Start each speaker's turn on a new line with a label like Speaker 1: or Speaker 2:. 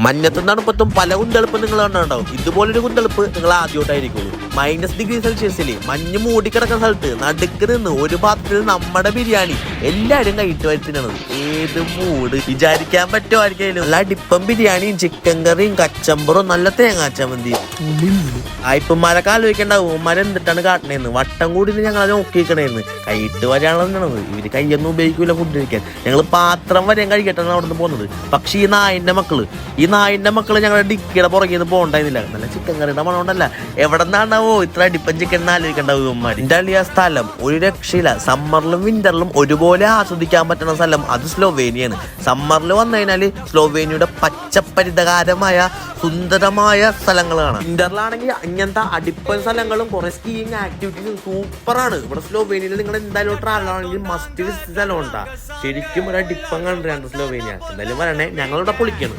Speaker 1: മഞ്ഞത്തും തണുപ്പത്തും പല കുന്തളിപ്പ് നിങ്ങൾ കണ്ടുണ്ടാവും. ഇതുപോലൊരു കുന്തളിപ്പ് നിങ്ങൾ ആദ്യമായിട്ടായിരിക്കുള്ളൂ. -°C മഞ്ഞ് മൂടിക്കിടക്കുന്ന സ്ഥലത്ത് നടുക്ക് നിന്ന് ഒരു പാത്രത്തിൽ നമ്മുടെ ബിരിയാണി എല്ലാവരും കൈയിട്ട് വരുത്തിനാണ്. ഏത് മൂഡ് വിചാരിക്കാൻ പറ്റുമായിരിക്കും. നല്ല അടിപ്പം ബിരിയാണിയും ചിക്കൻ കറിയും കച്ചമ്പറും നല്ല തേങ്ങാച്ചമന്തിയും. ആയിപ്പന്മാരൊക്കെ ആലോചിക്കണ്ടാവും ഉമ്മാരെ എന്തിട്ടാണ് കാട്ടണേന്ന്. വട്ടം കൂടി ഞങ്ങളത് നോക്കിക്കണേന്ന്. കൈയിട്ട് വരാനുള്ളതാണ്. ഇവര് കൈയൊന്നും ഉപയോഗിക്കൂല ഫുഡ് കഴിക്കാൻ. ഞങ്ങൾ പാത്രം വരെയും കഴിക്കട്ടാണ് അവിടെ നിന്ന് പോകുന്നത്. പക്ഷെ ഈ നായിന്റെ മക്കള് ഞങ്ങളുടെ ഡിക്കിയുടെ പുറകെ നിന്ന് പോകണ്ടായിരുന്നില്ല. നല്ല ചിക്കൻ കറിയുടെ മണം കൊണ്ടല്ല, എവിടെ നിന്നാണാവോ ഇത്ര അടിപ്പൻ ചിക്കൻ എന്ന് ആലോചിക്കണ്ടാവും ഉമ്മാര്. എന്റെ അളിയ സ്ഥലം ഒരു രക്ഷയില്ല. സമ്മറിലും വിന്ററിലും ഒരുപോലെ ആസ്വദിക്കാൻ പറ്റുന്ന സ്ഥലം അത് സ്ലോവേനിയാണ്. സമ്മറിൽ വന്നു കഴിഞ്ഞാല് സ്ലോവേനിയുടെ പച്ചപ്പരിതകാരമായ സുന്ദരമായ സ്ഥലങ്ങളാണ്. വിന്ററിലാണെങ്കിൽ അങ്ങനത്തെ അടിപ്പൻ സ്ഥലങ്ങളും കുറെ സ്കീയിങ് ആക്ടിവിറ്റീസും സൂപ്പറാണ്. ഇവിടെ സ്ലോവേനിയയിൽ നിങ്ങൾ എന്തായാലും ട്രാവൽ ആണെങ്കിൽ മസ്റ്റ് വിസിറ്റ് സ്ഥലം ഉണ്ടാ. ശരിക്കും ഒരു അടിപ്പം കണ്ടാണ് സ്ലോവേനിയ. എന്തായാലും വരണേ, ഞങ്ങളിവിടെ പൊളിക്കണം.